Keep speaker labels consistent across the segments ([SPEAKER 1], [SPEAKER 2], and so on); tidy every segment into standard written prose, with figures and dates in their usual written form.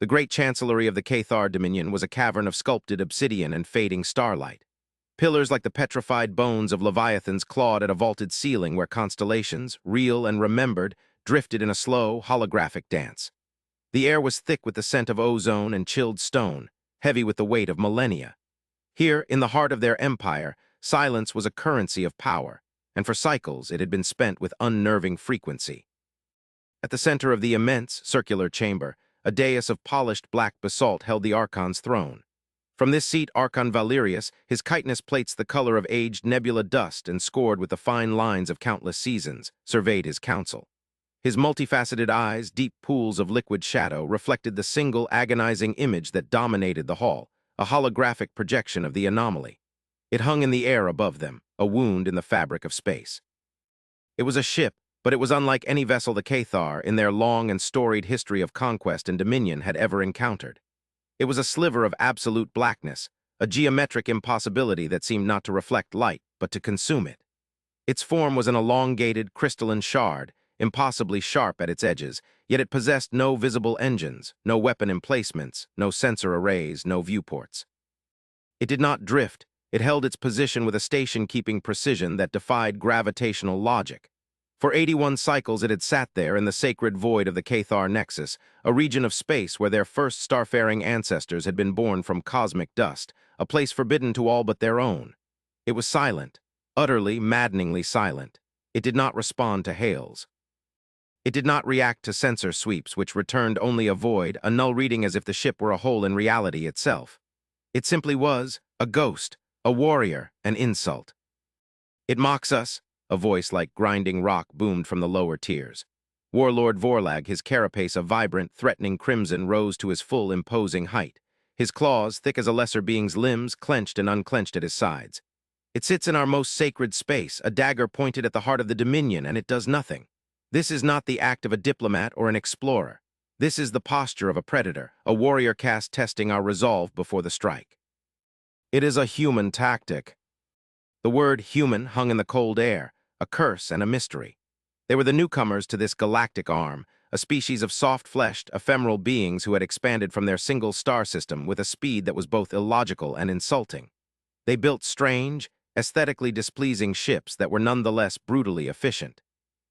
[SPEAKER 1] The great chancellery of the Cathar Dominion was a cavern of sculpted obsidian and fading starlight. Pillars like the petrified bones of leviathans clawed at a vaulted ceiling where constellations, real and remembered, drifted in a slow, holographic dance. The air was thick with the scent of ozone and chilled stone, heavy with the weight of millennia. Here, in the heart of their empire, silence was a currency of power, and for cycles it had been spent with unnerving frequency. At the center of the immense, circular chamber, a dais of polished black basalt held the Archon's throne. From this seat, Archon Valerius, his chitinous plates the color of aged nebula dust and scored with the fine lines of countless seasons, surveyed his council. His multifaceted eyes, deep pools of liquid shadow, reflected the single agonizing image that dominated the hall, a holographic projection of the anomaly. It hung in the air above them, a wound in the fabric of space. It was a ship, but it was unlike any vessel the Cathar, in their long and storied history of conquest and dominion, had ever encountered. It was a sliver of absolute blackness, a geometric impossibility that seemed not to reflect light, but to consume it. Its form was an elongated, crystalline shard, impossibly sharp at its edges, yet it possessed no visible engines, no weapon emplacements, no sensor arrays, no viewports. It did not drift. It held its position with a station-keeping precision that defied gravitational logic. For 81 cycles it had sat there in the sacred void of the Cathar Nexus, a region of space where their first starfaring ancestors had been born from cosmic dust, a place forbidden to all but their own. It was silent, utterly, maddeningly silent. It did not respond to hails. It did not react to sensor sweeps, which returned only a void, a null reading as if the ship were a hole in reality itself. It simply was a ghost, a warrior, an insult. "It mocks us," a voice like grinding rock boomed from the lower tiers. Warlord Vorlag, his carapace of vibrant, threatening crimson, rose to his full, imposing height. His claws, thick as a lesser being's limbs, clenched and unclenched at his sides. "It sits in our most sacred space, a dagger pointed at the heart of the Dominion, and it does nothing. This is not the act of a diplomat or an explorer. This is the posture of a predator, a warrior caste testing our resolve before the strike. It is a human tactic." The word human hung in the cold air, a curse and a mystery. They were the newcomers to this galactic arm, a species of soft-fleshed, ephemeral beings who had expanded from their single star system with a speed that was both illogical and insulting. They built strange, aesthetically displeasing ships that were nonetheless brutally efficient.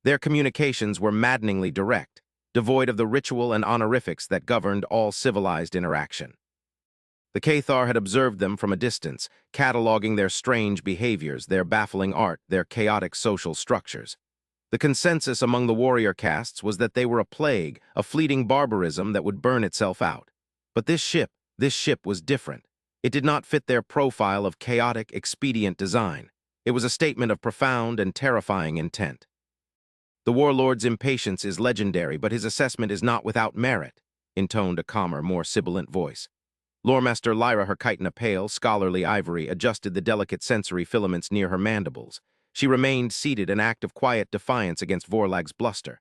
[SPEAKER 1] Their communications were maddeningly direct, devoid of the ritual and honorifics that governed all civilized interaction. The Cathar had observed them from a distance, cataloging their strange behaviors, their baffling art, their chaotic social structures. The consensus among the warrior castes was that they were a plague, a fleeting barbarism that would burn itself out. But this ship was different. It did not fit their profile of chaotic, expedient design. It was a statement of profound and terrifying intent. "The warlord's impatience is legendary, but his assessment is not without merit," intoned a calmer, more sibilant voice. Loremaster Lyra, her chitin pale, scholarly ivory, adjusted the delicate sensory filaments near her mandibles. She remained seated, an act of quiet defiance against Vorlag's bluster.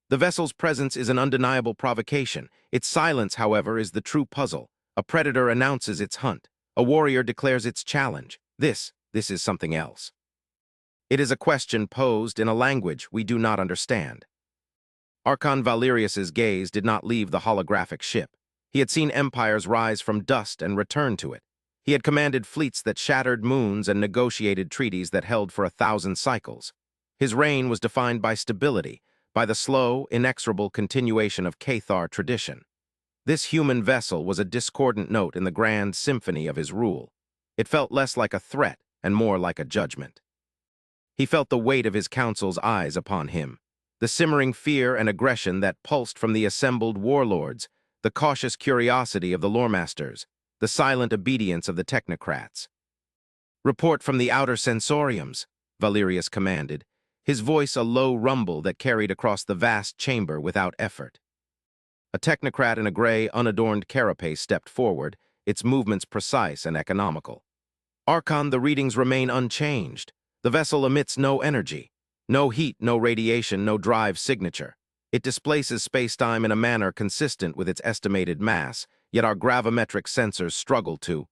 [SPEAKER 1] "The vessel's presence is an undeniable provocation. Its silence, however, is the true puzzle. A predator announces its hunt. A warrior declares its challenge. This is something else. It is a question posed in a language we do not understand." Archon Valerius's gaze did not leave the holographic ship. He had seen empires rise from dust and return to it. He had commanded fleets that shattered moons and negotiated treaties that held for 1,000 cycles. His reign was defined by stability, by the slow, inexorable continuation of Cathar tradition. This human vessel was a discordant note in the grand symphony of his rule. It felt less like a threat and more like a judgment. He felt the weight of his council's eyes upon him, the simmering fear and aggression that pulsed from the assembled warlords, the cautious curiosity of the loremasters, the silent obedience of the technocrats. "Report from the outer sensoriums," Valerius commanded, his voice a low rumble that carried across the vast chamber without effort. A technocrat in a gray, unadorned carapace stepped forward, its movements precise and economical. "Archon, the readings remain unchanged. The vessel emits no energy, no heat, no radiation, no drive signature. It displaces space-time in a manner consistent with its estimated mass, yet our gravimetric sensors struggle to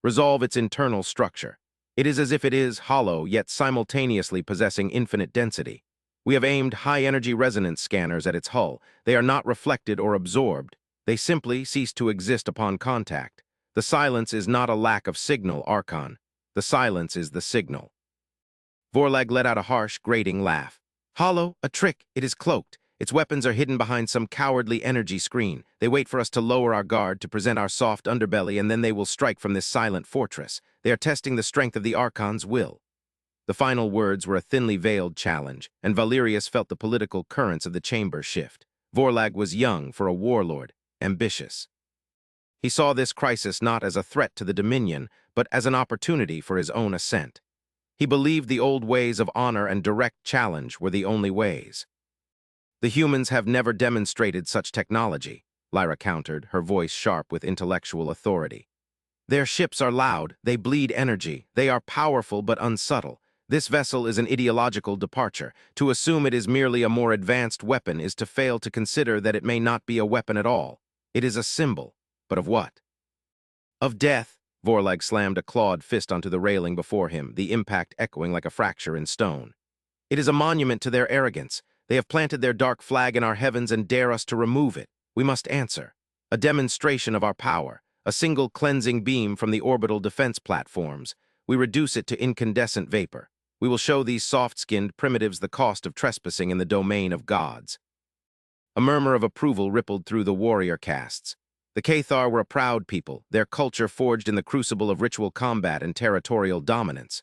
[SPEAKER 1] resolve its internal structure. It is as if it is hollow, yet simultaneously possessing infinite density. We have aimed high-energy resonance scanners at its hull. They are not reflected or absorbed. They simply cease to exist upon contact. The silence is not a lack of signal, Archon. The silence is the signal. Vorlag let out a harsh, grating laugh. Hollow, a trick, it is cloaked. Its weapons are hidden behind some cowardly energy screen. They wait for us to lower our guard, to present our soft underbelly, and then they will strike from this silent fortress. They are testing the strength of the Archon's will. The final words were a thinly veiled challenge, and Valerius felt the political currents of the chamber shift. Vorlag was young for a warlord, ambitious. He saw this crisis not as a threat to the Dominion, but as an opportunity for his own ascent. He believed the old ways of honor and direct challenge were the only ways. The humans have never demonstrated such technology, Lyra countered, her voice sharp with intellectual authority. Their ships are loud, they bleed energy, they are powerful but unsubtle. This vessel is an ideological departure. To assume it is merely a more advanced weapon is to fail to consider that it may not be a weapon at all. It is a symbol. But of what? Of death. Vorlag slammed a clawed fist onto the railing before him, the impact echoing like a fracture in stone. It is a monument to their arrogance. They have planted their dark flag in our heavens and dare us to remove it. We must answer. A demonstration of our power. A single cleansing beam from the orbital defense platforms. We reduce it to incandescent vapor. We will show these soft-skinned primitives the cost of trespassing in the domain of gods. A murmur of approval rippled through the warrior castes. The Cathar were a proud people, their culture forged in the crucible of ritual combat and territorial dominance.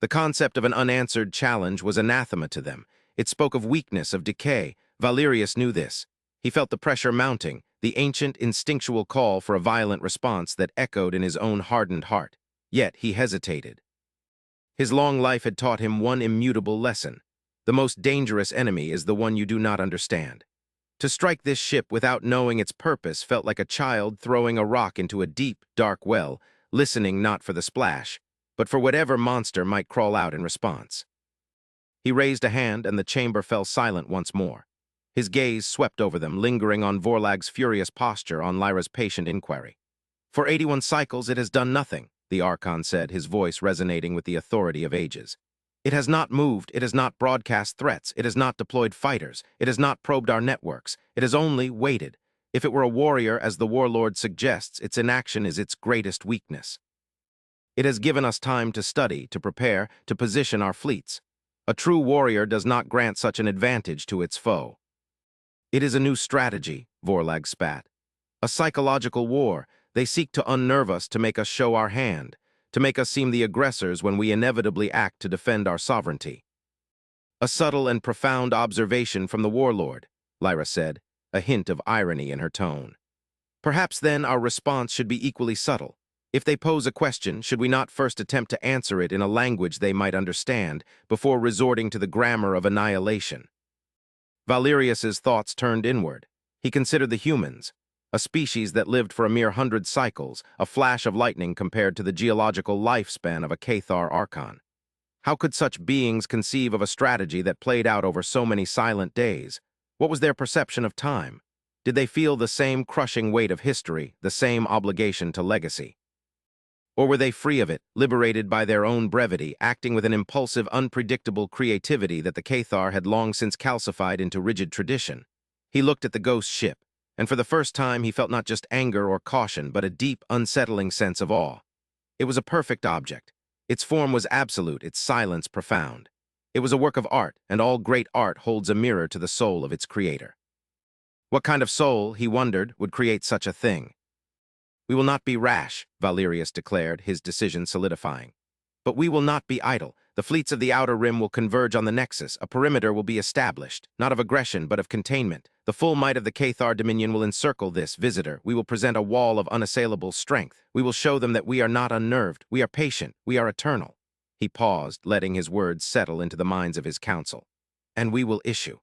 [SPEAKER 1] The concept of an unanswered challenge was anathema to them. It spoke of weakness, of decay. Valerius knew this. He felt the pressure mounting, the ancient instinctual call for a violent response that echoed in his own hardened heart. Yet he hesitated. His long life had taught him one immutable lesson. The most dangerous enemy is the one you do not understand. To strike this ship without knowing its purpose felt like a child throwing a rock into a deep, dark well, listening not for the splash, but for whatever monster might crawl out in response. He raised a hand, and the chamber fell silent once more. His gaze swept over them, lingering on Vorlag's furious posture, on Lyra's patient inquiry. For 81 cycles it has done nothing, the Archon said, his voice resonating with the authority of ages. It has not moved, it has not broadcast threats, it has not deployed fighters, it has not probed our networks, it has only waited. If it were a warrior, as the warlord suggests, its inaction is its greatest weakness. It has given us time to study, to prepare, to position our fleets. A true warrior does not grant such an advantage to its foe. It is a new strategy, Vorlag spat. A psychological war. They seek to unnerve us, to make us show our hand, to make us seem the aggressors when we inevitably act to defend our sovereignty. A subtle and profound observation from the warlord, Lyra said, a hint of irony in her tone. Perhaps then our response should be equally subtle. If they pose a question, should we not first attempt to answer it in a language they might understand, before resorting to the grammar of annihilation? Valerius's thoughts turned inward. He considered the humans, a species that lived for a mere 100 cycles, a flash of lightning compared to the geological lifespan of a Cathar Archon. How could such beings conceive of a strategy that played out over so many silent days? What was their perception of time? Did they feel the same crushing weight of history, the same obligation to legacy? Or were they free of it, liberated by their own brevity, acting with an impulsive, unpredictable creativity that the Cathar had long since calcified into rigid tradition? He looked at the ghost ship, and for the first time he felt not just anger or caution, but a deep, unsettling sense of awe. It was a perfect object. Its form was absolute, its silence profound. It was a work of art, and all great art holds a mirror to the soul of its creator. What kind of soul, he wondered, would create such a thing? We will not be rash, Valerius declared, his decision solidifying. But we will not be idle. The fleets of the Outer Rim will converge on the Nexus. A perimeter will be established, not of aggression, but of containment. The full might of the Cathar Dominion will encircle this visitor. We will present a wall of unassailable strength. We will show them that we are not unnerved. We are patient. We are eternal. He paused, letting his words settle into the minds of his council. And we will issue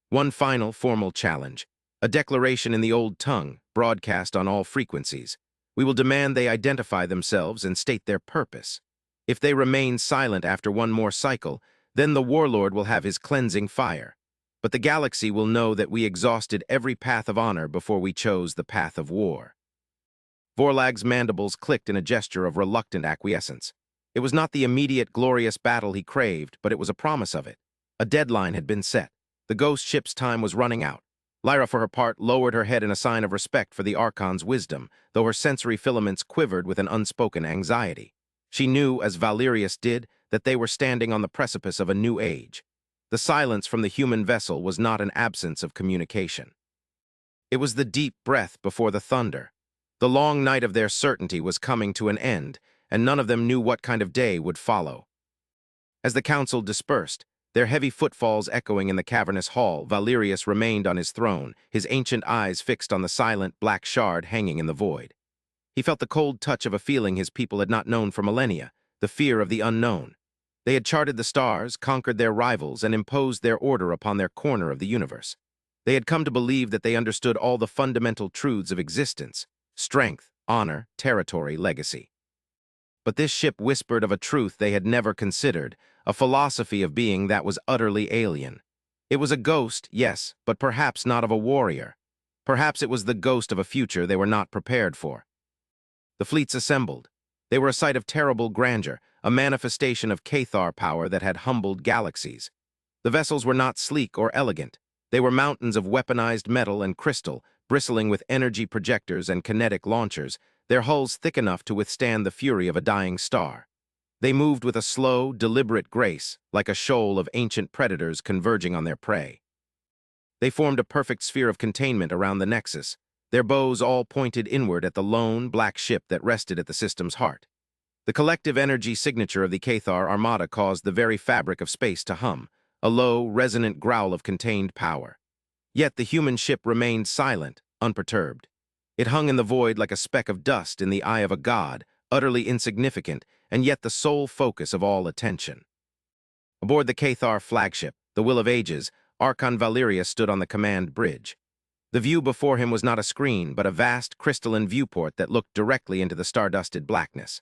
[SPEAKER 1] one final formal challenge, a declaration in the old tongue, broadcast on all frequencies. We will demand they identify themselves and state their purpose. If they remain silent after one more cycle, then the warlord will have his cleansing fire. But the galaxy will know that we exhausted every path of honor before we chose the path of war. Vorlag's mandibles clicked in a gesture of reluctant acquiescence. It was not the immediate, glorious battle he craved, but it was a promise of it. A deadline had been set. The ghost ship's time was running out. Lyra, for her part, lowered her head in a sign of respect for the Archon's wisdom, though her sensory filaments quivered with an unspoken anxiety. She knew, as Valerius did, that they were standing on the precipice of a new age. The silence from the human vessel was not an absence of communication. It was the deep breath before the thunder. The long night of their certainty was coming to an end, and none of them knew what kind of day would follow. As the council dispersed, their heavy footfalls echoing in the cavernous hall, Valerius remained on his throne, his ancient eyes fixed on the silent black shard hanging in the void. He felt the cold touch of a feeling his people had not known for millennia, the fear of the unknown. They had charted the stars, conquered their rivals, and imposed their order upon their corner of the universe. They had come to believe that they understood all the fundamental truths of existence: strength, honor, territory, legacy. But this ship whispered of a truth they had never considered, a philosophy of being that was utterly alien. It was a ghost, yes, but perhaps not of a warrior. Perhaps it was the ghost of a future they were not prepared for. The fleets assembled. They were a sight of terrible grandeur, a manifestation of Cathar power that had humbled galaxies. The vessels were not sleek or elegant. They were mountains of weaponized metal and crystal, bristling with energy projectors and kinetic launchers, their hulls thick enough to withstand the fury of a dying star. They moved with a slow, deliberate grace, like a shoal of ancient predators converging on their prey. They formed a perfect sphere of containment around the nexus, their bows all pointed inward at the lone, black ship that rested at the system's heart. The collective energy signature of the Cathar armada caused the very fabric of space to hum, a low, resonant growl of contained power. Yet the human ship remained silent, unperturbed. It hung in the void like a speck of dust in the eye of a god, utterly insignificant, and yet the sole focus of all attention. Aboard the Cathar flagship, the Will of Ages, Archon Valerius stood on the command bridge. The view before him was not a screen, but a vast, crystalline viewport that looked directly into the stardusted blackness.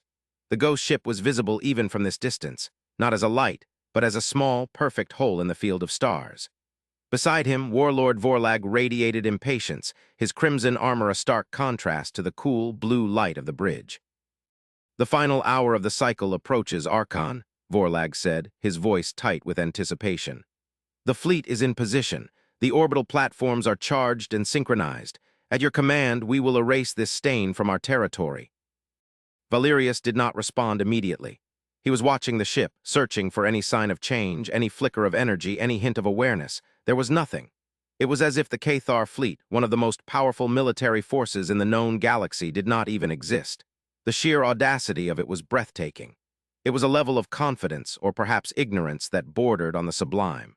[SPEAKER 1] The ghost ship was visible even from this distance, not as a light, but as a small, perfect hole in the field of stars. Beside him, Warlord Vorlag radiated impatience, his crimson armor a stark contrast to the cool, blue light of the bridge. "The final hour of the cycle approaches, Archon," Vorlag said, his voice tight with anticipation. "The fleet is in position. The orbital platforms are charged and synchronized. At your command, we will erase this stain from our territory." Valerius did not respond immediately. He was watching the ship, searching for any sign of change, any flicker of energy, any hint of awareness. There was nothing. It was as if the Cathar fleet, one of the most powerful military forces in the known galaxy, did not even exist. The sheer audacity of it was breathtaking. It was a level of confidence, or perhaps ignorance, that bordered on the sublime.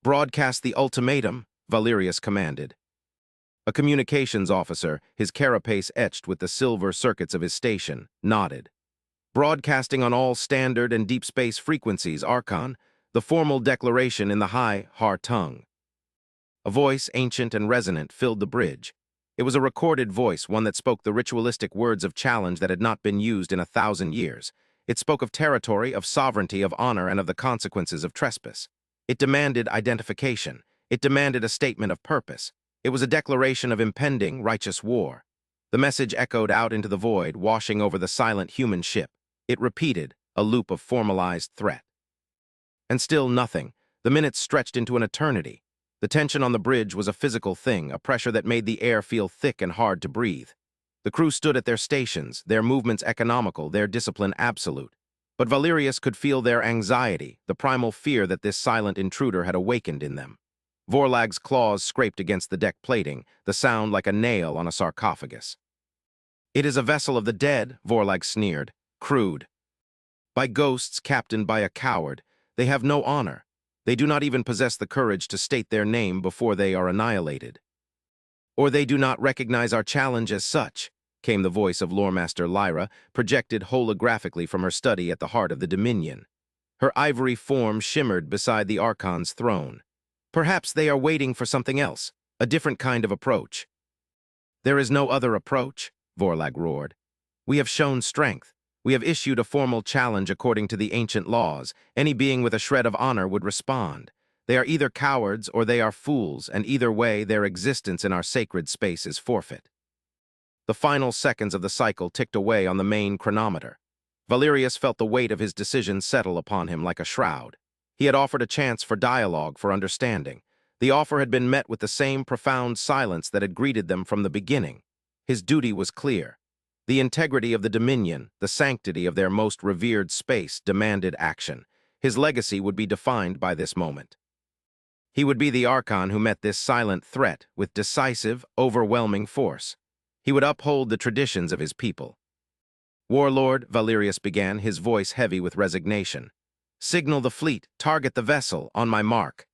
[SPEAKER 1] "Broadcast the ultimatum," Valerius commanded. A communications officer, his carapace etched with the silver circuits of his station, nodded. "Broadcasting on all standard and deep space frequencies, Archon, the formal declaration in the high Har tongue." A voice, ancient and resonant, filled the bridge. It was a recorded voice, one that spoke the ritualistic words of challenge that had not been used in 1,000 years. It spoke of territory, of sovereignty, of honor, and of the consequences of trespass. It demanded identification. It demanded a statement of purpose. It was a declaration of impending, righteous war. The message echoed out into the void, washing over the silent human ship. It repeated, a loop of formalized threat. And still nothing. The minutes stretched into an eternity. The tension on the bridge was a physical thing, a pressure that made the air feel thick and hard to breathe. The crew stood at their stations, their movements economical, their discipline absolute. But Valerius could feel their anxiety, the primal fear that this silent intruder had awakened in them. Vorlag's claws scraped against the deck plating, the sound like a nail on a sarcophagus. "It is a vessel of the dead," Vorlag sneered. "Crude. By ghosts captained by a coward. They have no honor. They do not even possess the courage to state their name before they are annihilated." "Or they do not recognize our challenge as such," came the voice of Loremaster Lyra, projected holographically from her study at the heart of the Dominion. Her ivory form shimmered beside the Archon's throne. "Perhaps they are waiting for something else, a different kind of approach." "There is no other approach," Vorlag roared. "We have shown strength. We have issued a formal challenge according to the ancient laws. Any being with a shred of honor would respond. They are either cowards or they are fools, and either way, their existence in our sacred space is forfeit." The final seconds of the cycle ticked away on the main chronometer. Valerius felt the weight of his decision settle upon him like a shroud. He had offered a chance for dialogue, for understanding. The offer had been met with the same profound silence that had greeted them from the beginning. His duty was clear. The integrity of the Dominion, the sanctity of their most revered space, demanded action. His legacy would be defined by this moment. He would be the Archon who met this silent threat with decisive, overwhelming force. He would uphold the traditions of his people. "Warlord," Valerius began, his voice heavy with resignation. "Signal the fleet, target the vessel, on my mark."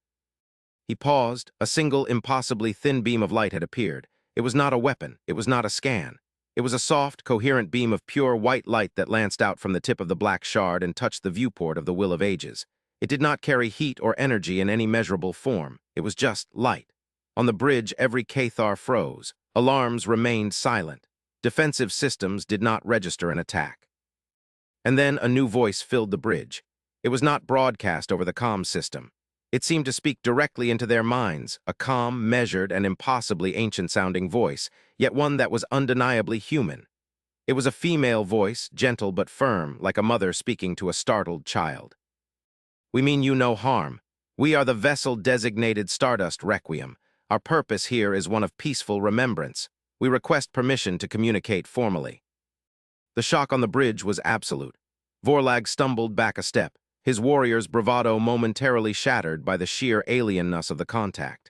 [SPEAKER 1] He paused. A single, impossibly thin beam of light had appeared. It was not a weapon. It was not a scan. It was a soft, coherent beam of pure white light that lanced out from the tip of the black shard and touched the viewport of the Will of Ages. It did not carry heat or energy in any measurable form. It was just light. On the bridge, every Cathar froze. Alarms remained silent. Defensive systems did not register an attack. And then a new voice filled the bridge. It was not broadcast over the comm system. It seemed to speak directly into their minds, a calm, measured, and impossibly ancient-sounding voice, yet one that was undeniably human. It was a female voice, gentle but firm, like a mother speaking to a startled child. "We mean you no harm. We are the vessel designated Stardust Requiem. Our purpose here is one of peaceful remembrance. We request permission to communicate formally." The shock on the bridge was absolute. Vorlag stumbled back a step, his warrior's bravado momentarily shattered by the sheer alienness of the contact.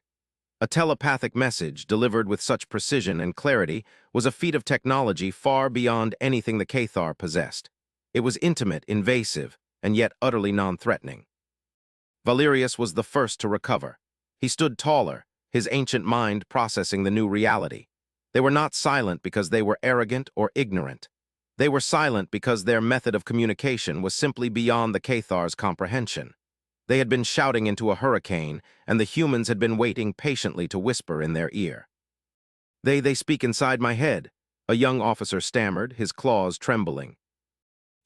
[SPEAKER 1] A telepathic message, delivered with such precision and clarity, was a feat of technology far beyond anything the Cathar possessed. It was intimate, invasive, and yet utterly non-threatening. Valerius was the first to recover. He stood taller, his ancient mind processing the new reality. They were not silent because they were arrogant or ignorant. They were silent because their method of communication was simply beyond the Cathar's comprehension. They had been shouting into a hurricane, and the humans had been waiting patiently to whisper in their ear. They speak inside my head," a young officer stammered, his claws trembling.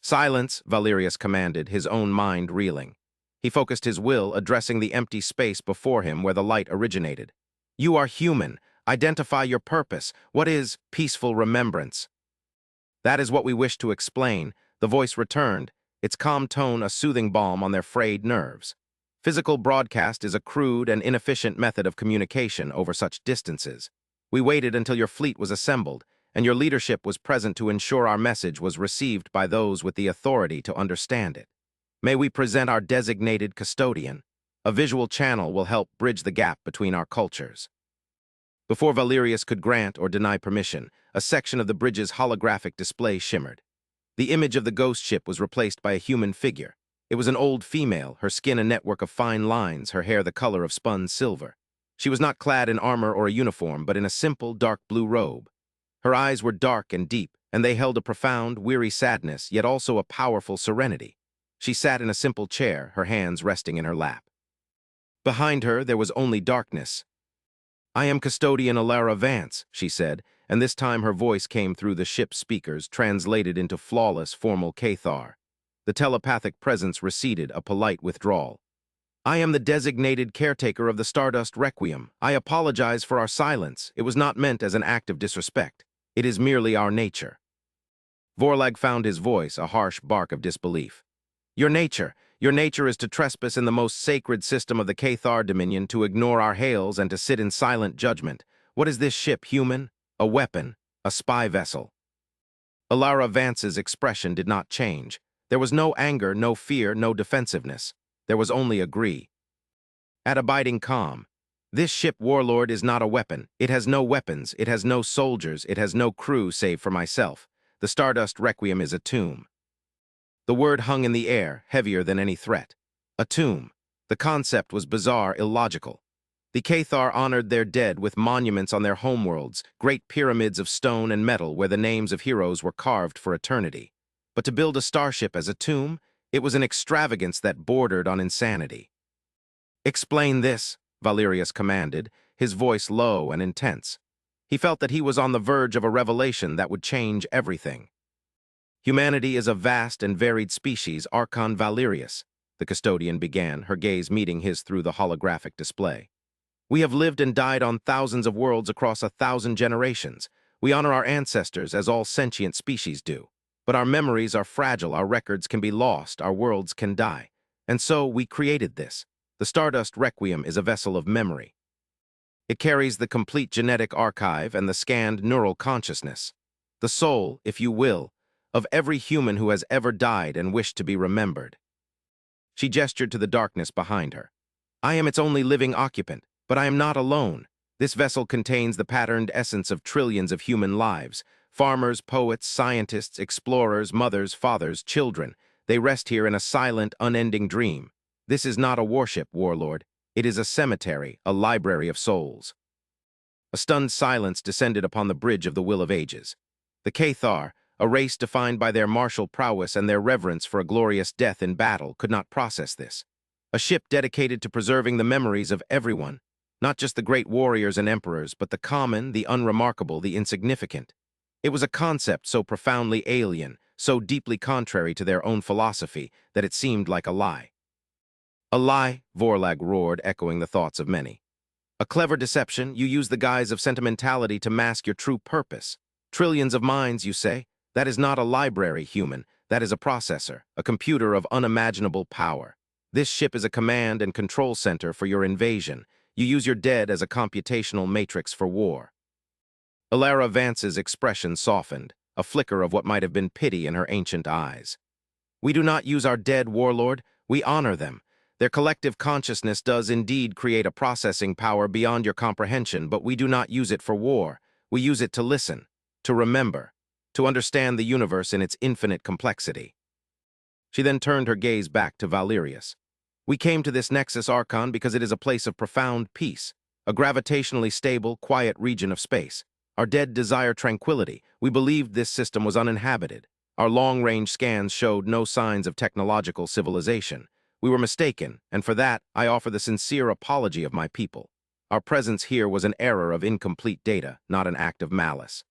[SPEAKER 1] "Silence," Valerius commanded, his own mind reeling. He focused his will, addressing the empty space before him where the light originated. "You are human. Identify your purpose. What is peaceful remembrance?" "That is what we wish to explain," the voice returned, its calm tone a soothing balm on their frayed nerves. "Physical broadcast is a crude and inefficient method of communication over such distances. We waited until your fleet was assembled, and your leadership was present to ensure our message was received by those with the authority to understand it. May we present our designated custodian. A visual channel will help bridge the gap between our cultures." Before Valerius could grant or deny permission, a section of the bridge's holographic display shimmered. The image of the ghost ship was replaced by a human figure. It was an old female, her skin a network of fine lines, her hair the color of spun silver. She was not clad in armor or a uniform, but in a simple, dark blue robe. Her eyes were dark and deep, and they held a profound, weary sadness, yet also a powerful serenity. She sat in a simple chair, her hands resting in her lap. Behind her, there was only darkness. "I am Custodian Alara Vance," she said, and this time her voice came through the ship's speakers, translated into flawless, formal Cathar. The telepathic presence receded, a polite withdrawal. "I am the designated caretaker of the Stardust Requiem. I apologize for our silence. It was not meant as an act of disrespect. It is merely our nature." Vorlag found his voice, a harsh bark of disbelief. Your nature is to trespass in the most sacred system of the Cathar Dominion, to ignore our hails and to sit in silent judgment. What is this ship, human? A weapon? A spy vessel?" Alara Vance's expression did not change. There was no anger, no fear, no defensiveness. There was only agree. At abiding calm. "This ship, Warlord, is not a weapon. It has no weapons, it has no soldiers, it has no crew save for myself. The Stardust Requiem is a tomb." The word hung in the air, heavier than any threat. A tomb. The concept was bizarre, illogical. The Cathar honored their dead with monuments on their homeworlds, great pyramids of stone and metal where the names of heroes were carved for eternity. But to build a starship as a tomb, it was an extravagance that bordered on insanity. "Explain this," Valerius commanded, his voice low and intense. He felt that he was on the verge of a revelation that would change everything. "Humanity is a vast and varied species, Archon Valerius," the custodian began, her gaze meeting his through the holographic display. "We have lived and died on thousands of worlds across 1,000 generations. We honor our ancestors as all sentient species do. But our memories are fragile, our records can be lost, our worlds can die. And so we created this. The Stardust Requiem is a vessel of memory. It carries the complete genetic archive and the scanned neural consciousness, the soul, if you will, of every human who has ever died and wished to be remembered. She gestured to the darkness behind her. I am its only living occupant, but I am not alone. This vessel contains the patterned essence of trillions of human lives. Farmers, poets, scientists, explorers, mothers, fathers, children. They rest here in a silent, unending dream. This is not a warship, warlord. It is a cemetery, a library of souls. A stunned silence descended upon the bridge of the Will of Ages. The Cathar, a race defined by their martial prowess and their reverence for a glorious death in battle, could not process this. A ship dedicated to preserving the memories of everyone, not just the great warriors and emperors, but the common, the unremarkable, the insignificant. It was a concept so profoundly alien, so deeply contrary to their own philosophy, that it seemed like a lie. A lie, Vorlag roared, echoing the thoughts of many. A clever deception. You use the guise of sentimentality to mask your true purpose. Trillions of minds, you say? That is not a library, human. That is a processor, a computer of unimaginable power. This ship is a command and control center for your invasion. You use your dead as a computational matrix for war. Alara Vance's expression softened, a flicker of what might have been pity in her ancient eyes. We do not use our dead, warlord. We honor them. Their collective consciousness does indeed create a processing power beyond your comprehension, but we do not use it for war. We use it to listen, to remember, to understand the universe in its infinite complexity. She then turned her gaze back to Valerius. We came to this Nexus Archon because it is a place of profound peace, a gravitationally stable, quiet region of space. Our dead desire tranquility. We believed this system was uninhabited. Our long-range scans showed no signs of technological civilization. We were mistaken, and for that, I offer the sincere apology of my people. Our presence here was an error of incomplete data, not an act of malice.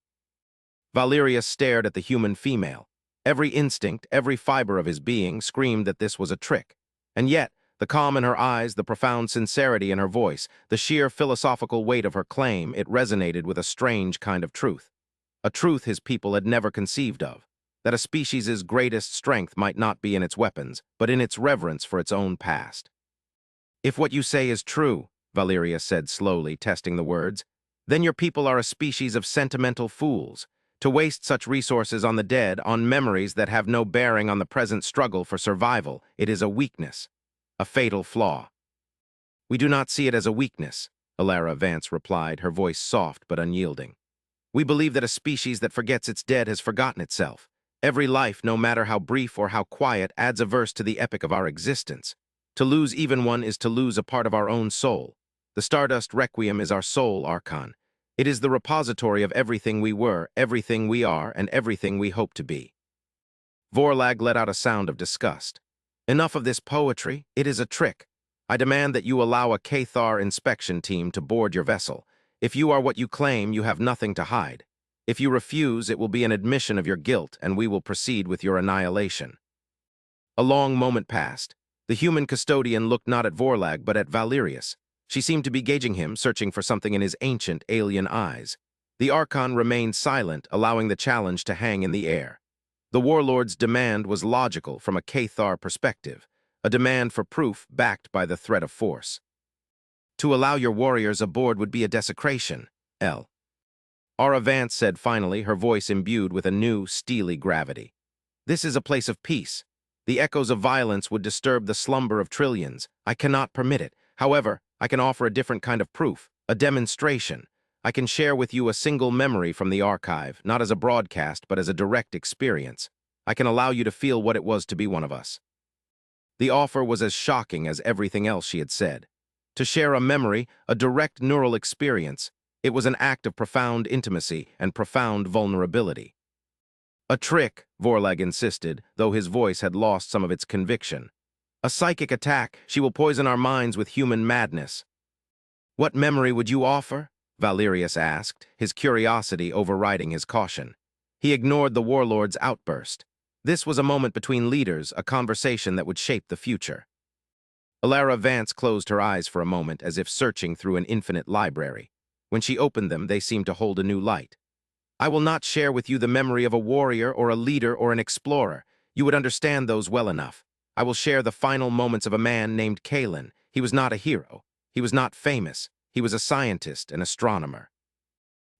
[SPEAKER 1] Valerius stared at the human female. Every instinct, every fiber of his being screamed that this was a trick. And yet, the calm in her eyes, the profound sincerity in her voice, the sheer philosophical weight of her claim, it resonated with a strange kind of truth. A truth his people had never conceived of. That a species' greatest strength might not be in its weapons, but in its reverence for its own past. If what you say is true, Valerius said slowly, testing the words, then your people are a species of sentimental fools. To waste such resources on the dead, on memories that have no bearing on the present struggle for survival, it is a weakness, a fatal flaw. We do not see it as a weakness, Alara Vance replied, her voice soft but unyielding. We believe that a species that forgets its dead has forgotten itself. Every life, no matter how brief or how quiet, adds a verse to the epic of our existence. To lose even one is to lose a part of our own soul. The Stardust Requiem is our soul, Archon. It is the repository of everything we were, everything we are, and everything we hope to be. Vorlag let out a sound of disgust. Enough of this poetry. It is a trick. I demand that you allow a Cathar inspection team to board your vessel. If you are what you claim, you have nothing to hide. If you refuse, it will be an admission of your guilt, and we will proceed with your annihilation. A long moment passed. The human custodian looked not at Vorlag, but at Valerius. She seemed to be gauging him, searching for something in his ancient, alien eyes. The Archon remained silent, allowing the challenge to hang in the air. The warlord's demand was logical from a Cathar perspective, a demand for proof backed by the threat of force. To allow your warriors aboard would be a desecration, L. Alara Vance said finally, her voice imbued with a new, steely gravity. This is a place of peace. The echoes of violence would disturb the slumber of trillions. I cannot permit it. However, I can offer a different kind of proof, a demonstration. I can share with you a single memory from the archive, not as a broadcast, but as a direct experience. I can allow you to feel what it was to be one of us. The offer was as shocking as everything else she had said. To share a memory, a direct neural experience, it was an act of profound intimacy and profound vulnerability. A trick, Vorlag insisted, though his voice had lost some of its conviction. A psychic attack. She will poison our minds with human madness. What memory would you offer? Valerius asked, his curiosity overriding his caution. He ignored the warlord's outburst. This was a moment between leaders, a conversation that would shape the future. Alara Vance closed her eyes for a moment, as if searching through an infinite library. When she opened them, they seemed to hold a new light. I will not share with you the memory of a warrior or a leader or an explorer. You would understand those well enough. I will share the final moments of a man named Kalen. He was not a hero. He was not famous. He was a scientist and astronomer.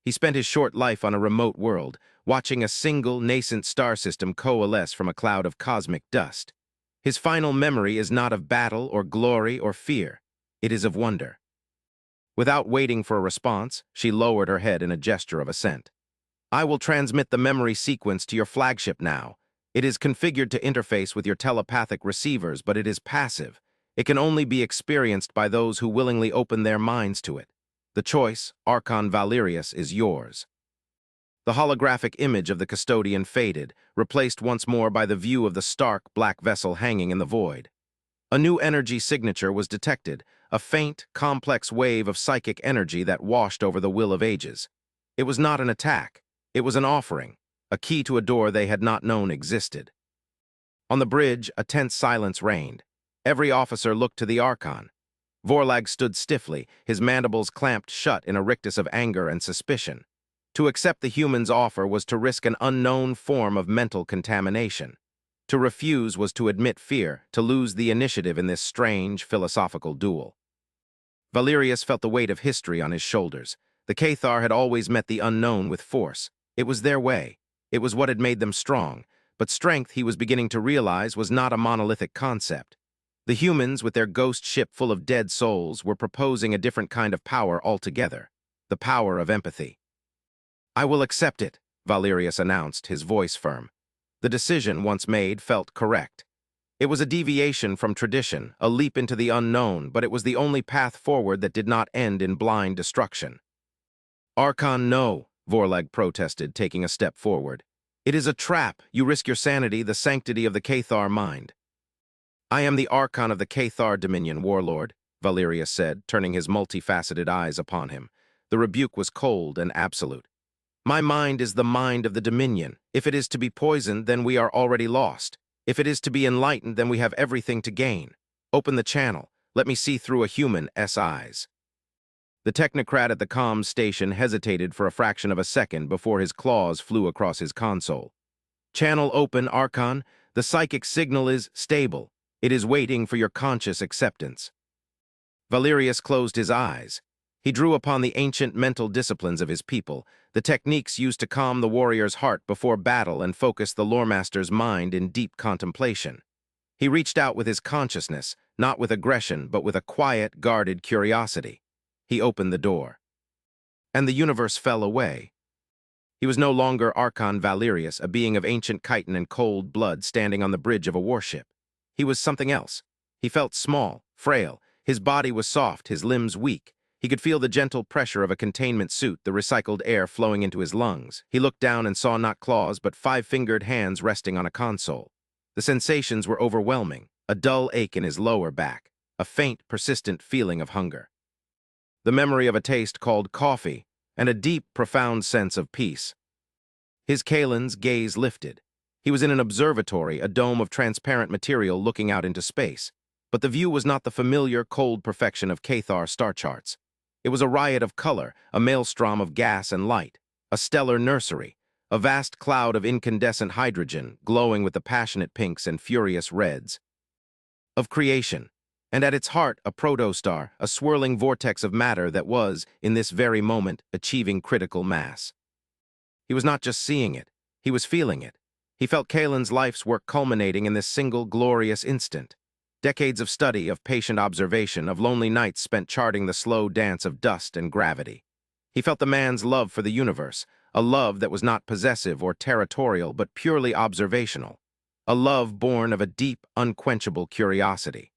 [SPEAKER 1] He spent his short life on a remote world, watching a single nascent star system coalesce from a cloud of cosmic dust. His final memory is not of battle or glory or fear. It is of wonder. Without waiting for a response, she lowered her head in a gesture of assent. I will transmit the memory sequence to your flagship now. It is configured to interface with your telepathic receivers, but it is passive. It can only be experienced by those who willingly open their minds to it. The choice, Archon Valerius, is yours. The holographic image of the custodian faded, replaced once more by the view of the stark, black vessel hanging in the void. A new energy signature was detected, a faint, complex wave of psychic energy that washed over the will of ages. It was not an attack. It was an offering, a key to a door they had not known existed. On the bridge, a tense silence reigned. Every officer looked to the Archon. Vorlag stood stiffly, his mandibles clamped shut in a rictus of anger and suspicion. To accept the human's offer was to risk an unknown form of mental contamination. To refuse was to admit fear, to lose the initiative in this strange, philosophical duel. Valerius felt the weight of history on his shoulders. The Cathar had always met the unknown with force. It was their way. It was what had made them strong. But strength, he was beginning to realize, was not a monolithic concept. The humans, with their ghost ship full of dead souls, were proposing a different kind of power altogether. The power of empathy. I will accept it, Valerius announced, his voice firm. The decision, once made, felt correct. It was a deviation from tradition, a leap into the unknown, but it was the only path forward that did not end in blind destruction. Archon, no, Vorlag protested, taking a step forward. It is a trap. You risk your sanity, the sanctity of the Cathar mind. I am the Archon of the Cathar Dominion, Warlord, Valerius said, turning his multifaceted eyes upon him. The rebuke was cold and absolute. My mind is the mind of the Dominion. If it is to be poisoned, then we are already lost. If it is to be enlightened, then we have everything to gain. Open the channel. Let me see through a human's eyes. The technocrat at the comms station hesitated for a fraction of a second before his claws flew across his console. Channel open, Archon. The psychic signal is stable. It is waiting for your conscious acceptance. Valerius closed his eyes. He drew upon the ancient mental disciplines of his people, the techniques used to calm the warrior's heart before battle and focus the loremaster's mind in deep contemplation. He reached out with his consciousness, not with aggression, but with a quiet, guarded curiosity. He opened the door. And the universe fell away. He was no longer Archon Valerius, a being of ancient chitin and cold blood standing on the bridge of a warship. He was something else. He felt small, frail. His body was soft, his limbs weak. He could feel the gentle pressure of a containment suit, the recycled air flowing into his lungs. He looked down and saw not claws, but five-fingered hands resting on a console. The sensations were overwhelming, a dull ache in his lower back, a faint, persistent feeling of hunger. The memory of a taste called coffee, and a deep, profound sense of peace. His Kalen's gaze lifted. He was in an observatory, a dome of transparent material looking out into space. But the view was not the familiar, cold perfection of Cathar star charts. It was a riot of color, a maelstrom of gas and light, a stellar nursery, a vast cloud of incandescent hydrogen, glowing with the passionate pinks and furious reds of creation. And at its heart, a protostar, a swirling vortex of matter that was, in this very moment, achieving critical mass. He was not just seeing it, he was feeling it. He felt Kalen's life's work culminating in this single glorious instant. Decades of study, of patient observation, of lonely nights spent charting the slow dance of dust and gravity. He felt the man's love for the universe, a love that was not possessive or territorial, but purely observational. A love born of a deep, unquenchable curiosity.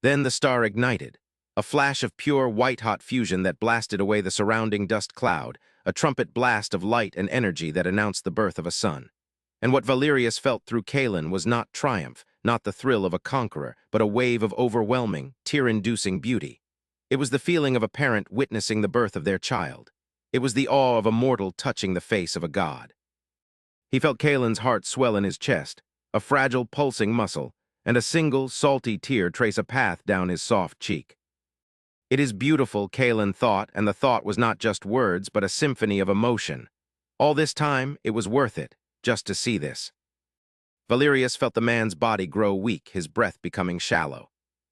[SPEAKER 1] Then the star ignited, a flash of pure white-hot fusion that blasted away the surrounding dust cloud, a trumpet blast of light and energy that announced the birth of a sun. And what Valerius felt through Kalen was not triumph, not the thrill of a conqueror, but a wave of overwhelming, tear-inducing beauty. It was the feeling of a parent witnessing the birth of their child. It was the awe of a mortal touching the face of a god. He felt Kalen's heart swell in his chest, a fragile, pulsing muscle, and a single, salty tear trace a path down his soft cheek. It is beautiful, Kalen thought, and the thought was not just words, but a symphony of emotion. All this time, it was worth it, just to see this. Valerius felt the man's body grow weak, his breath becoming shallow.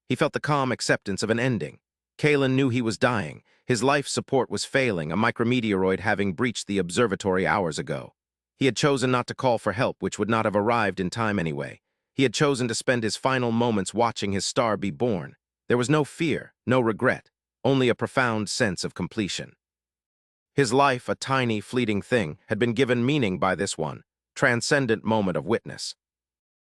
[SPEAKER 1] He felt the calm acceptance of an ending. Kalen knew he was dying. His life support was failing, a micrometeoroid having breached the observatory hours ago. He had chosen not to call for help, which would not have arrived in time anyway. He had chosen to spend his final moments watching his star be born. There was no fear, no regret, only a profound sense of completion. His life, a tiny, fleeting thing, had been given meaning by this one, transcendent moment of witness.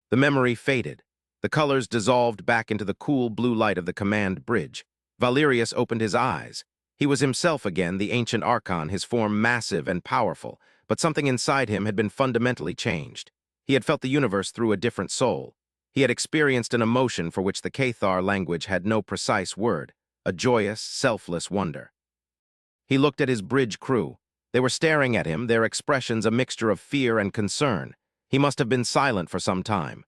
[SPEAKER 1] The memory faded. The colors dissolved back into the cool blue light of the command bridge. Valerius opened his eyes. He was himself again, the ancient Archon, his form massive and powerful, but something inside him had been fundamentally changed. He had felt the universe through a different soul. He had experienced an emotion for which the Cathar language had no precise word, a joyous, selfless wonder. He looked at his bridge crew. They were staring at him, their expressions a mixture of fear and concern. He must have been silent for some time.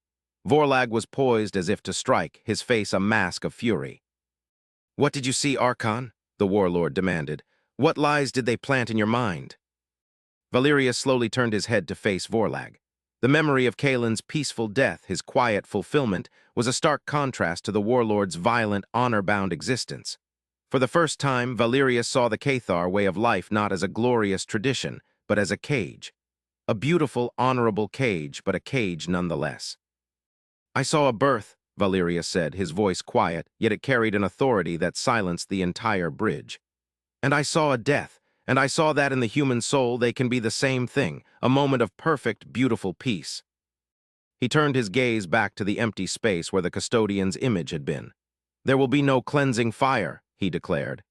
[SPEAKER 1] Vorlag was poised as if to strike, his face a mask of fury. "What did you see, Archon?" the warlord demanded. "What lies did they plant in your mind?" Valerius slowly turned his head to face Vorlag. The memory of Kalen's peaceful death, his quiet fulfillment, was a stark contrast to the warlord's violent, honor-bound existence. For the first time, Valerius saw the Cathar way of life not as a glorious tradition, but as a cage. A beautiful, honorable cage, but a cage nonetheless. "I saw a birth," Valerius said, his voice quiet, yet it carried an authority that silenced the entire bridge. "And I saw a death, and I saw that in the human soul they can be the same thing, a moment of perfect, beautiful peace." He turned his gaze back to the empty space where the custodian's image had been. "There will be no cleansing fire," he declared.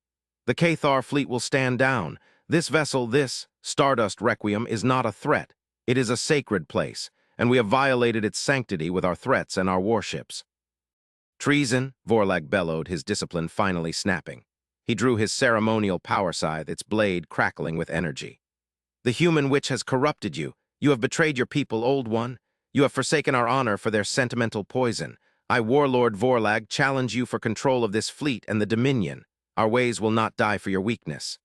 [SPEAKER 1] "The Cathar fleet will stand down. This vessel, this Stardust Requiem, is not a threat. It is a sacred place, and we have violated its sanctity with our threats and our warships." "Treason," Vorlag bellowed, his discipline finally snapping. He drew his ceremonial power scythe, its blade crackling with energy. "The human witch has corrupted you. You have betrayed your people, Old One. You have forsaken our honor for their sentimental poison. I, Warlord Vorlag, challenge you for control of this fleet and the Dominion. Our ways will not die for your weakness."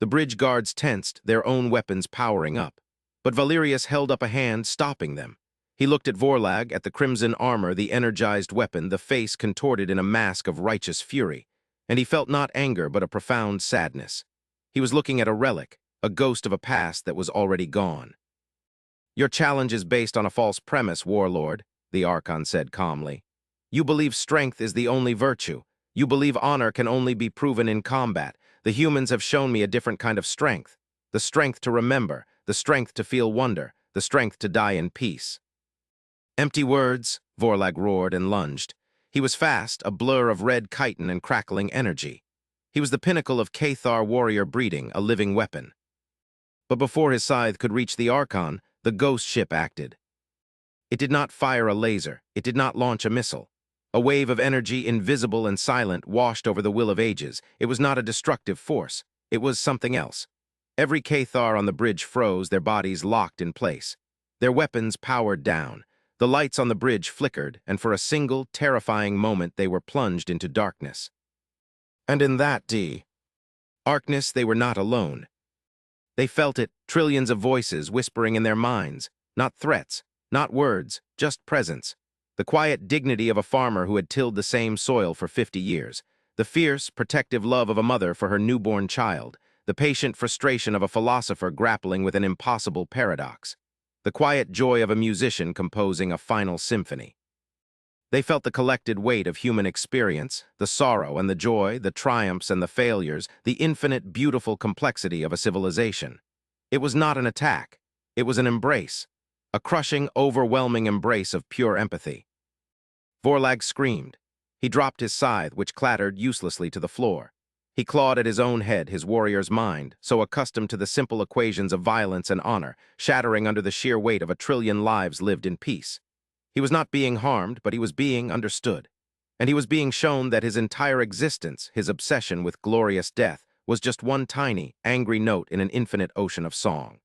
[SPEAKER 1] The bridge guards tensed, their own weapons powering up. But Valerius held up a hand, stopping them. He looked at Vorlag, at the crimson armor, the energized weapon, the face contorted in a mask of righteous fury. And he felt not anger, but a profound sadness. He was looking at a relic, a ghost of a past that was already gone. "Your challenge is based on a false premise, Warlord," the Archon said calmly. "You believe strength is the only virtue. You believe honor can only be proven in combat. The humans have shown me a different kind of strength. The strength to remember, the strength to feel wonder, the strength to die in peace." "Empty words," Vorlag roared and lunged. He was fast, a blur of red chitin and crackling energy. He was the pinnacle of Cathar warrior breeding, a living weapon. But before his scythe could reach the Archon, the ghost ship acted. It did not fire a laser. It did not launch a missile. A wave of energy, invisible and silent, washed over the will of ages. It was not a destructive force. It was something else. Every Cathar on the bridge froze, their bodies locked in place. Their weapons powered down. The lights on the bridge flickered, and for a single, terrifying moment they were plunged into darkness. And in that darkness they were not alone. They felt it, trillions of voices whispering in their minds, not threats, not words, just presence. The quiet dignity of a farmer who had tilled the same soil for 50 years. The fierce, protective love of a mother for her newborn child. The patient frustration of a philosopher grappling with an impossible paradox. The quiet joy of a musician composing a final symphony. They felt the collected weight of human experience, the sorrow and the joy, the triumphs and the failures, the infinite, beautiful complexity of a civilization. It was not an attack. It was an embrace. A crushing, overwhelming embrace of pure empathy. Vorlag screamed. He dropped his scythe, which clattered uselessly to the floor. He clawed at his own head, his warrior's mind, so accustomed to the simple equations of violence and honor, shattering under the sheer weight of a trillion lives lived in peace. He was not being harmed, but he was being understood. And he was being shown that his entire existence, his obsession with glorious death, was just one tiny, angry note in an infinite ocean of song.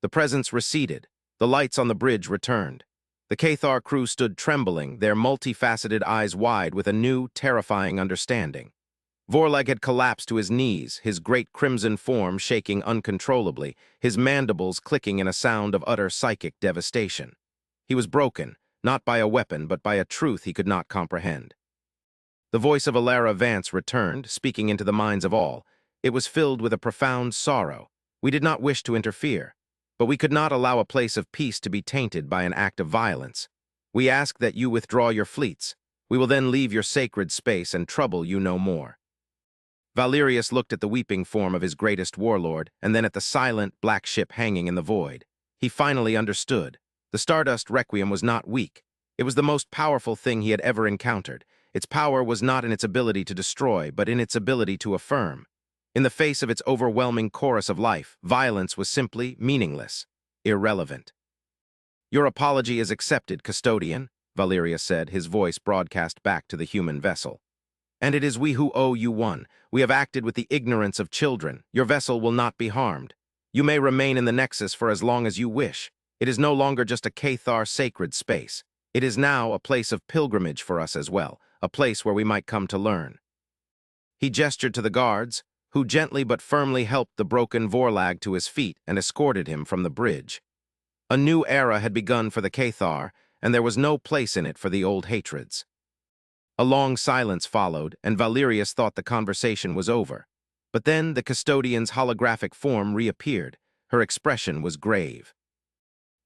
[SPEAKER 1] The presence receded. The lights on the bridge returned. The Cathar crew stood trembling, their multifaceted eyes wide with a new, terrifying understanding. Vorlag had collapsed to his knees, his great crimson form shaking uncontrollably, his mandibles clicking in a sound of utter psychic devastation. He was broken, not by a weapon, but by a truth he could not comprehend. The voice of Alara Vance returned, speaking into the minds of all. It was filled with a profound sorrow. We did not wish to interfere, but we could not allow a place of peace to be tainted by an act of violence. We ask that you withdraw your fleets. We will then leave your sacred space and trouble you no more. Valerius looked at the weeping form of his greatest warlord, and then at the silent, black ship hanging in the void. He finally understood. The Stardust Requiem was not weak. It was the most powerful thing he had ever encountered. Its power was not in its ability to destroy, but in its ability to affirm. In the face of its overwhelming chorus of life, violence was simply meaningless, irrelevant. "Your apology is accepted, custodian," Valerius said, his voice broadcast back to the human vessel. "And it is we who owe you one. We have acted with the ignorance of children. Your vessel will not be harmed. You may remain in the Nexus for as long as you wish. It is no longer just a Cathar sacred space. It is now a place of pilgrimage for us as well, a place where we might come to learn." He gestured to the guards, who gently but firmly helped the broken Vorlag to his feet and escorted him from the bridge. A new era had begun for the Cathar, and there was no place in it for the old hatreds. A long silence followed, and Valerius thought the conversation was over. But then the custodian's holographic form reappeared. Her expression was grave.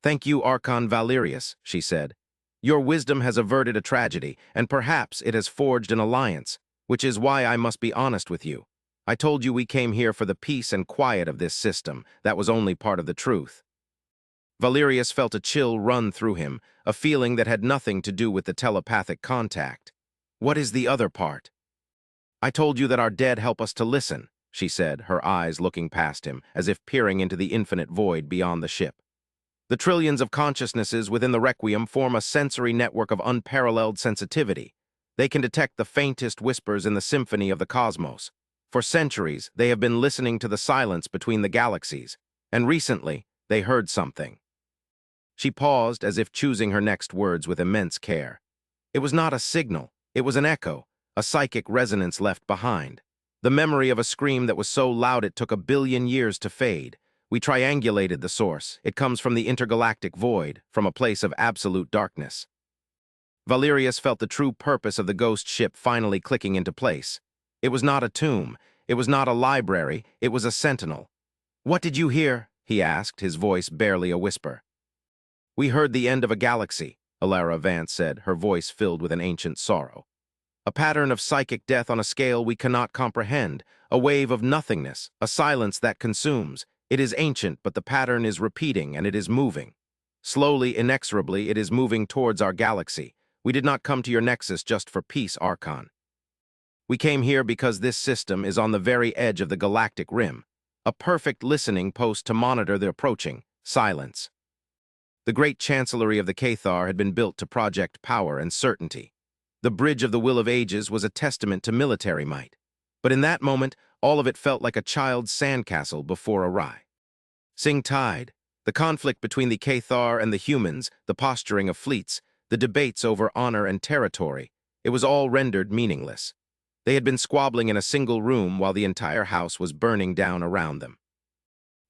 [SPEAKER 1] "Thank you, Archon Valerius," she said. "Your wisdom has averted a tragedy, and perhaps it has forged an alliance, which is why I must be honest with you. I told you we came here for the peace and quiet of this system. That was only part of the truth." Valerius felt a chill run through him, a feeling that had nothing to do with the telepathic contact. "What is the other part?" "I told you that our dead help us to listen," she said, her eyes looking past him, as if peering into the infinite void beyond the ship. "The trillions of consciousnesses within the Requiem form a sensory network of unparalleled sensitivity. They can detect the faintest whispers in the symphony of the cosmos. For centuries, they have been listening to the silence between the galaxies, and recently, they heard something." She paused as if choosing her next words with immense care. It was not a signal, it was an echo, a psychic resonance left behind. The memory of a scream that was so loud it took 1,000,000,000 years to fade. We triangulated the source. It comes from the intergalactic void, from a place of absolute darkness. Valerius felt the true purpose of the ghost ship finally clicking into place. It was not a tomb, it was not a library, it was a sentinel. "What did you hear?" he asked, his voice barely a whisper. "We heard the end of a galaxy," Alara Vance said, her voice filled with an ancient sorrow. "A pattern of psychic death on a scale we cannot comprehend, a wave of nothingness, a silence that consumes. It is ancient, but the pattern is repeating and it is moving. Slowly, inexorably, it is moving towards our galaxy. We did not come to your Nexus just for peace, Archon. We came here because this system is on the very edge of the galactic rim, a perfect listening post to monitor the approaching silence. The great chancellery of the Cathar had been built to project power and certainty. The Bridge of the Will of Ages was a testament to military might. But in that moment, all of it felt like a child's sandcastle before a rye. Sing Tide, the conflict between the Cathar and the humans, the posturing of fleets, the debates over honor and territory, it was all rendered meaningless. They had been squabbling in a single room while the entire house was burning down around them.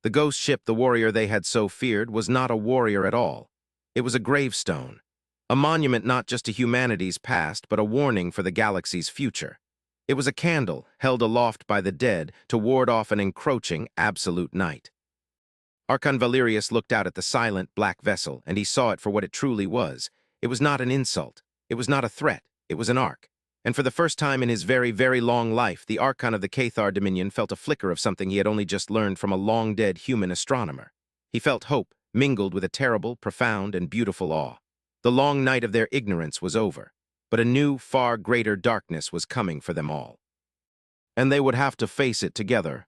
[SPEAKER 1] The ghost ship, the warrior they had so feared, was not a warrior at all. It was a gravestone, a monument not just to humanity's past, but a warning for the galaxy's future. It was a candle held aloft by the dead to ward off an encroaching, absolute night. Archon Valerius looked out at the silent, black vessel, and he saw it for what it truly was. It was not an insult. It was not a threat. It was an arc. And for the first time in his very, very long life, the Archon of the Cathar Dominion felt a flicker of something he had only just learned from a long-dead human astronomer. He felt hope, mingled with a terrible, profound, and beautiful awe. The long night of their ignorance was over, but a new, far greater darkness was coming for them all. And they would have to face it together,